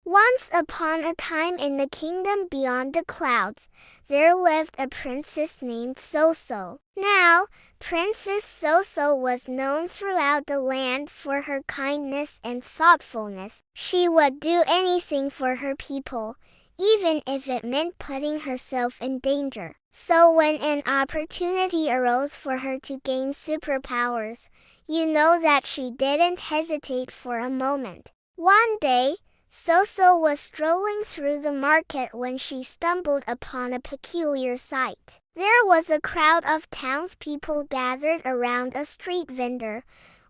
Once upon a time in the kingdom beyond the clouds, there lived a princess named Soso. Now, Princess Soso was known throughout the land for her kindness and thoughtfulness. She would do anything for her people, even if it meant putting herself in danger. So when an opportunity arose for her to gain superpowers, you know that she didn't hesitate for a moment. One day, Soso was strolling through the market when she stumbled upon a peculiar sight. There was a crowd of townspeople gathered around a street vendor,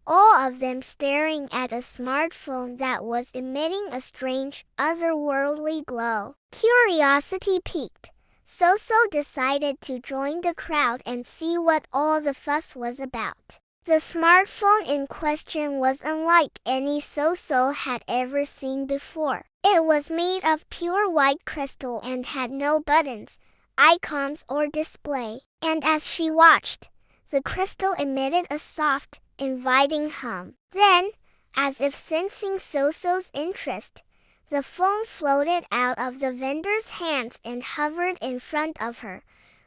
all of them staring at a smartphone that was emitting a strange, otherworldly glow. Curiosity piqued. Soso decided to join the crowd and see what all the fuss was about. The smartphone in question was unlike any Soso had ever seen before. It was made of pure white crystal and had no buttons, icons, or display. And as she watched, the crystal emitted a soft, inviting hum. Then, as if sensing Soso's interest, the phone floated out of the vendor's hands and hovered in front of her,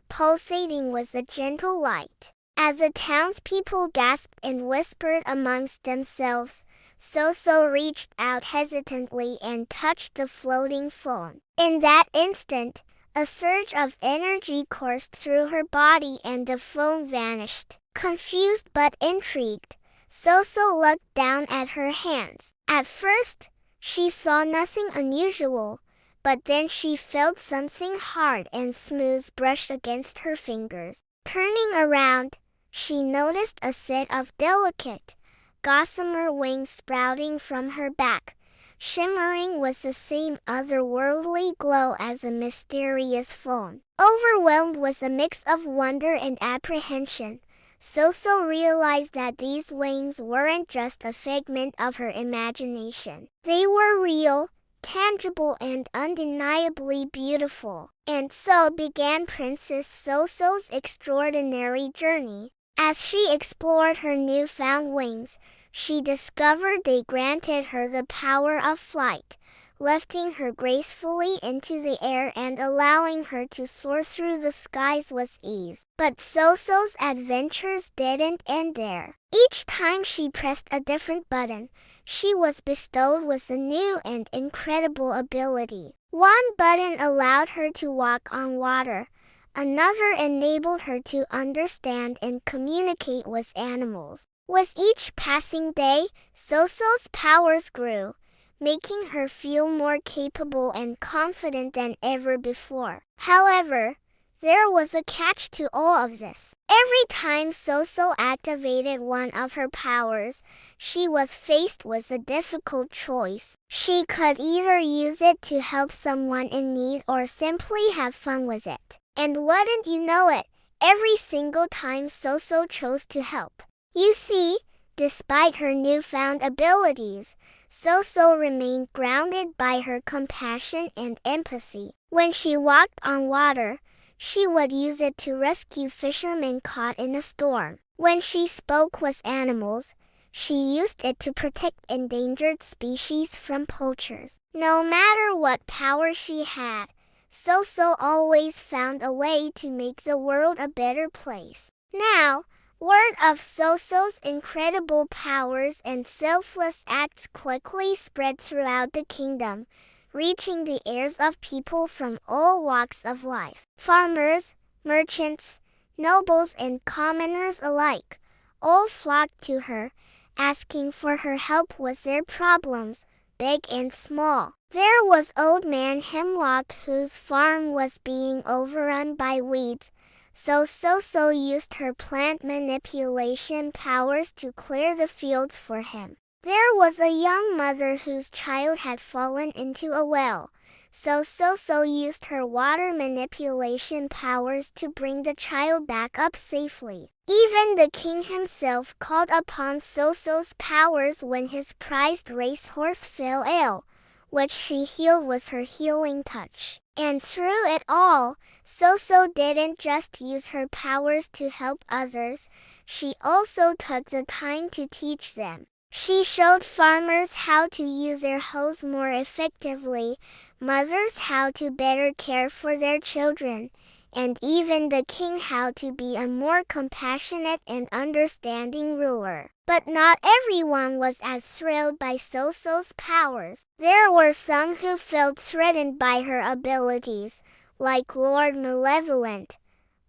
pulsating with a gentle light. As the townspeople gasped and whispered amongst themselves, Soso reached out hesitantly and touched the floating phone. In that instant, a surge of energy coursed through her body and the phone vanished. Confused but intrigued, Soso looked down at her hands. At first, she saw nothing unusual, but then she felt something hard and smooth brush against her fingers. Turning around, she noticed a set of delicate, gossamer wings sprouting from her back, shimmering with the same otherworldly glow as a mysterious phone. Overwhelmed with a mix of wonder and apprehension, Soso realized that these wings weren't just a figment of her imagination. They were real, tangible, and undeniably beautiful. And so began Princess Soso's extraordinary journey. As she explored her newfound wings, she discovered they granted her the power of flight, lifting her gracefully into the air and allowing her to soar through the skies with ease. But Soso's adventures didn't end there. Each time she pressed a different button, she was bestowed with a new and incredible ability. One button allowed her to walk on water. Another enabled her to understand and communicate with animals. With each passing day, Soso's powers grew, making her feel more capable and confident than ever before. However, there was a catch to all of this. Every time Soso activated one of her powers, she was faced with a difficult choice. She could either use it to help someone in need or simply have fun with it. And wouldn't you know it, every single time Soso chose to help. You see, despite her newfound abilities, Soso remained grounded by her compassion and empathy. When she walked on water, she would use it to rescue fishermen caught in a storm. When she spoke with animals, she used it to protect endangered species from poachers. No matter what power she had, Soso always found a way to make the world a better place. Now, word of Soso's incredible powers and selfless acts quickly spread throughout the kingdom, reaching the ears of people from all walks of life. Farmers, merchants, nobles, and commoners alike all flocked to her, asking for her help with their problems, big and small. There was Old Man Hemlock, whose farm was being overrun by weeds, so Soso used her plant manipulation powers to clear the fields for him. There was a young mother whose child had fallen into a well, so Soso used her water manipulation powers to bring the child back up safely. Even the king himself called upon Soso's powers when his prized racehorse fell ill, which she healed with her healing touch. And through it all, Soso didn't just use her powers to help others, she also took the time to teach them. She showed farmers how to use their hoes more effectively, mothers how to better care for their children, and even the king how to be a more compassionate and understanding ruler. But not everyone was as thrilled by Soso's powers. There were some who felt threatened by her abilities, like Lord Malevolent,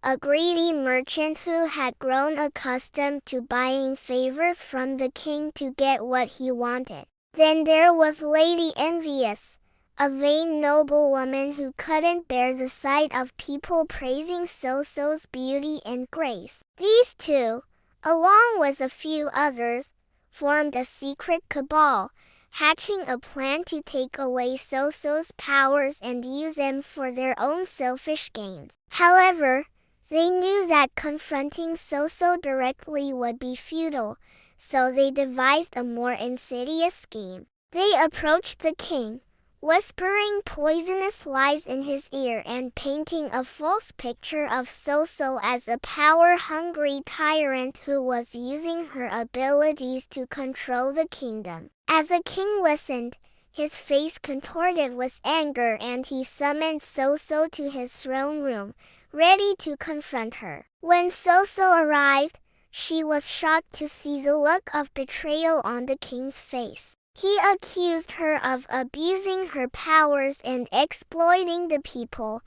a greedy merchant who had grown accustomed to buying favors from the king to get what he wanted. Then there was Lady Envious, a vain noblewoman who couldn't bear the sight of people praising Soso's beauty and grace. These two, along with a few others, formed a secret cabal, hatching a plan to take away Soso's powers and use them for their own selfish gains. However, they knew that confronting Soso directly would be futile, so they devised a more insidious scheme. They approached the king, whispering poisonous lies in his ear and painting a false picture of Soso as a power-hungry tyrant who was using her abilities to control the kingdom. As the king listened, his face contorted with anger and he summoned Soso to his throne room, ready to confront her. When Soso arrived, she was shocked to see the look of betrayal on the king's face. He accused her of abusing her powers and exploiting the people,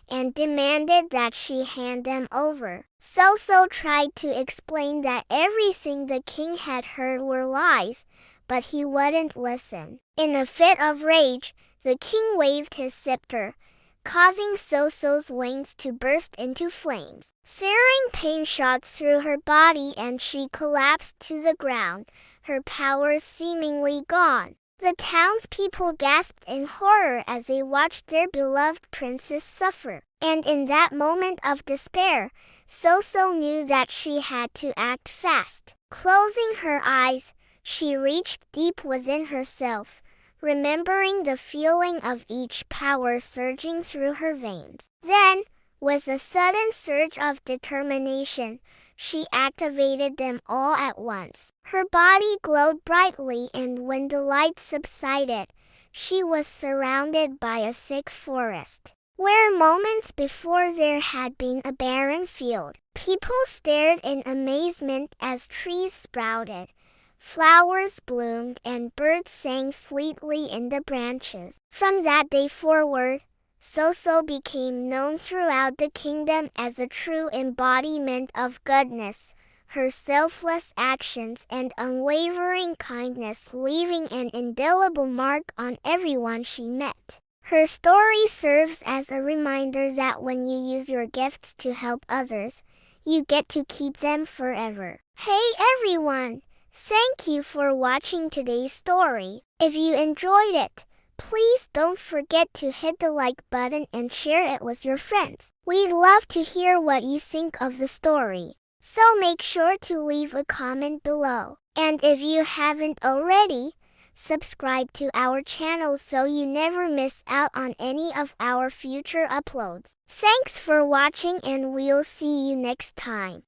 and demanded that she hand them over. Soso tried to explain that everything the king had heard were lies, but he wouldn't listen. In a fit of rage, the king waved his scepter, causing Soso's wings to burst into flames. Searing pain shot through her body and she collapsed to the ground, her powers seemingly gone. The townspeople gasped in horror as they watched their beloved princess suffer. And in that moment of despair, Soso knew that she had to act fast. Closing her eyes, she reached deep within herself, remembering the feeling of each power surging through her veins. Then, with a sudden surge of determination, she activated them all at once. Her body glowed brightly, and when the light subsided, she was surrounded by a thick forest. Where moments before there had been a barren field, people stared in amazement as trees sprouted, flowers bloomed, and birds sang sweetly in the branches. From that day forward, Soso became known throughout the kingdom as a true embodiment of goodness, her selfless actions and unwavering kindness leaving an indelible mark on everyone she met. Her story serves as a reminder that when you use your gifts to help others, you get to keep them forever. Hey everyone! Thank you for watching today's story. If you enjoyed it, please don't forget to hit the like button and share it with your friends. We'd love to hear what you think of the story, so make sure to leave a comment below. And if you haven't already, subscribe to our channel so you never miss out on any of our future uploads. Thanks for watching and we'll see you next time.